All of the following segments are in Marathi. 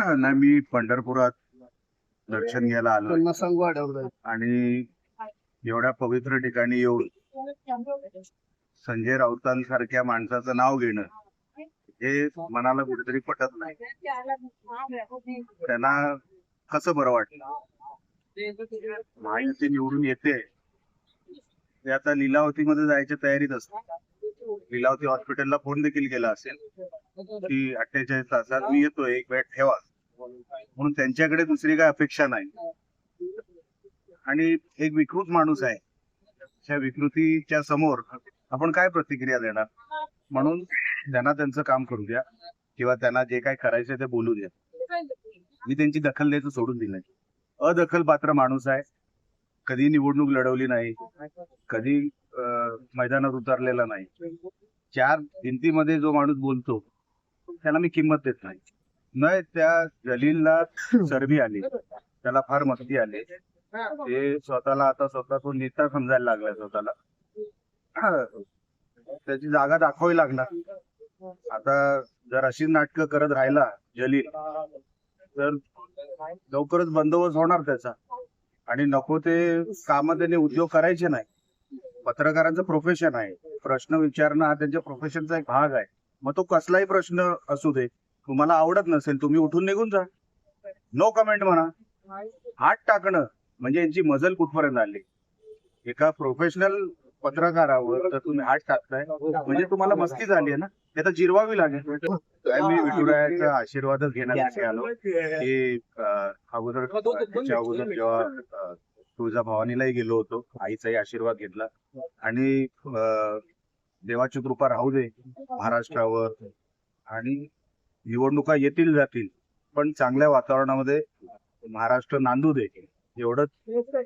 नाही, मी पंढरपुरात दर्शन घ्यायला आलो आणि एवढ्या पवित्र ठिकाणी येऊन संजय राऊतांसारख्या माणसाचं नाव घेणं हे मनाला कुठेतरी पटत नाही. त्यांना कसं बरं वाटलं. महायुती निवडून येते ते आता लीलावतीमध्ये जायच्या तयारीत असतात. लीलावती हॉस्पिटलला फोन देखील केला असेल की 48 तासात मी येतोय, एक वेळ ठेवा, म्हणून त्यांच्याकडे दुसरी काय अपेक्षा नाही. आणि एक विकृत माणूस आहे, त्या विकृतीच्या समोर आपण काय प्रतिक्रिया देणार. म्हणून त्यांना त्यांचं काम करू द्या किंवा त्यांना जे काय करायचं ते बोलू द्या. मी त्यांची दखल द्यायचं सोडून दिलंय. अदखल पात्र माणूस आहे, कधी निवडणूक लढवली नाही, कधी मैदानात उतरलेला नाही. 4 भिंतीमध्ये जो माणूस बोलतो त्याला मी किंमत देत नाही. नाही, त्या जलीलला चरबी आली, त्याला फार मस्ती आली, ते स्वतःला आता स्वतः तो नेता समजायला लागला. स्वतःला त्याची जागा दाखवावी लागणार. आता जर अशी नाटकं करत राहिला जलील तर लवकरच बंदोबस्त होणार त्याचा. आणि नको ते काम त्याने उद्योग करायचे नाही. पत्रकारांचं प्रोफेशन आहे, प्रश्न विचारणं हा त्यांच्या प्रोफेशनचा एक भाग आहे. मग तो कसलाही प्रश्न असू दे, तुम्हाला आवडत नसेल तुम्ही उठून निघून जा, नो कमेंट म्हणा. हात टाकणं म्हणजे यांची मजल कुठपर्यंत आली. एका प्रोफेशनल पत्रकारावर तर तुम्ही हात टाकताय म्हणजे तुम्हाला मस्ती झाली आहे ना, ते आता जिरवावी लागेल. मी विठुरायाचा आशीर्वादच घेण्यासाठी आलो की अगोदर जेव्हा तुळजाभवानीलाही गेलो होतो, आईचाही आशीर्वाद घेतला. आणि देवाची कृपा राहू दे महाराष्ट्रावर, आणि निवडणुका येतील जातील पण चांगल्या वातावरणामध्ये महाराष्ट्र नांदू दे, एवढंच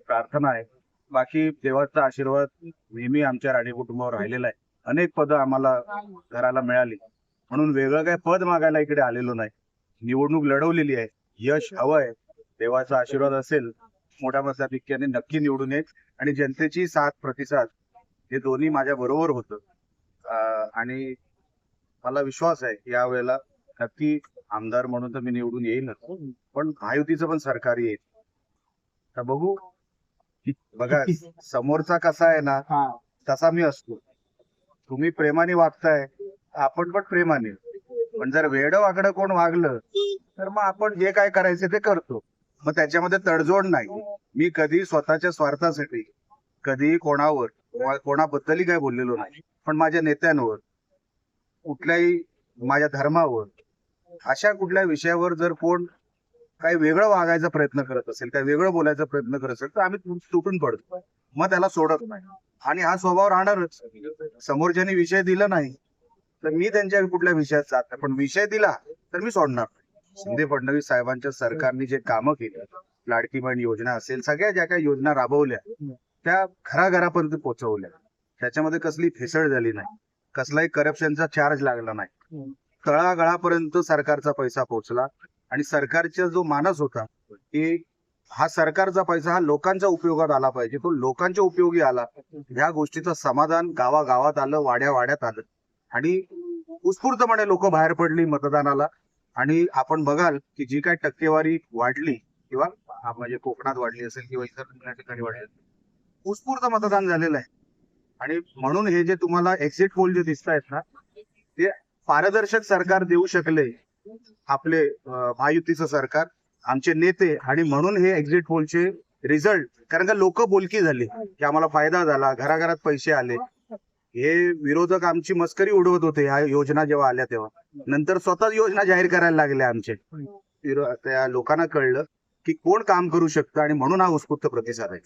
प्रार्थना आहे. बाकी देवाचा आशीर्वाद नेहमी आमच्या राणे कुटुंबावर राहिलेला आहे. अनेक पदं आम्हाला घराला मिळाली, म्हणून वेगळं काय पद मागायला इकडे आलेलो नाही. निवडणूक लढवलेली आहे, यश हवंय, देवाचा आशीर्वाद असेल मोठ्या मताधिक्याने नक्की निवडून येईल. आणि जनतेची साथ प्रतिसाद हे दोन्ही माझ्या बरोबर होतं. आणि मला विश्वास आहे यावेळेला नक्की आमदार म्हणून तर मी निवडून येईनच, पण महायुतीचं पण सरकार येईल. तर बघू. बघा, समोरचा कसा आहे ना तसा मी असतो. तुम्ही प्रेमाने वागताय, आपण पण प्रेमाने. पण जर वेडं वाकडं कोण वागलं तर मग आपण जे काय करायचं ते करतो. मग त्याच्यामध्ये तडजोड नाही. मी कधी स्वतःच्या स्वार्थासाठी कधी कोणाबद्दलही काय बोललेलो नाही. पण माझ्या नेत्यांवर, कुठल्याही माझ्या धर्मावर, अशा कुठल्या विषयावर जर कोण काही वेगळं वागायचा प्रयत्न करत असेल, काही वेगळं बोलायचा प्रयत्न करत असेल तर आम्ही तुटून पडतो, मग त्याला सोडत नाही. आणि हा स्वभाव राहणारच. समोरच्याने विषय दिला नाही तर मी त्यांच्या कुठल्या विषयात जात नाही, पण विषय दिला तर मी सोडणार. शिंदे फडणवीस साहेबांच्या सरकारने जे कामं केली, लाडकी बहीण योजना असेल, सगळ्या ज्या काही योजना राबवल्या त्या घराघरापर्यंत पोहोचवल्या. त्याच्यामध्ये कसली भेसळ झाली नाही, कसलाही करप्शनचा चार्ज लागला नाही. तळागाळापर्यंत सरकारचा पैसा पोहोचला. आणि सरकारचा जो मानस होता की हा सरकारचा पैसा हा लोकांच्या उपयोगात आला पाहिजे, तो लोकांच्या उपयोगी आला. ह्या गोष्टीचं समाधान गावागावात आलं, वाड्यावाड्यात आलं. आणि उत्स्फूर्तपणे लोक बाहेर पडली मतदानाला. आणि आपण बघाल की जी काय टक्केवारी वाढली, किंवा म्हणजे कोकणात वाढली असेल किंवा इतर ठिकाणी वाढली असेल, उत्स्फूर्त मतदान झालेलं आहे. आणि म्हणून हे जे तुम्हाला एक्झिट पोल जे दिसत आहेत ना, ते पारदर्शक सरकार देऊ शकले आपले महायुतीचं सरकार, आमचे नेते. आणि म्हणून हे एक्झिट पोलचे रिझल्ट, कारण का लोक बोलकी झाली की आम्हाला फायदा झाला, घराघरात पैसे आले. हे विरोधक आमची मस्करी उडवत होते ह्या योजना जेव्हा आल्या तेव्हा, नंतर स्वतःच योजना जाहीर करायला लागले आमचे. त्या लोकांना कळलं की कोण काम करू शकतं, आणि म्हणून हा उत्स्फूर्त प्रतिसाद आहे.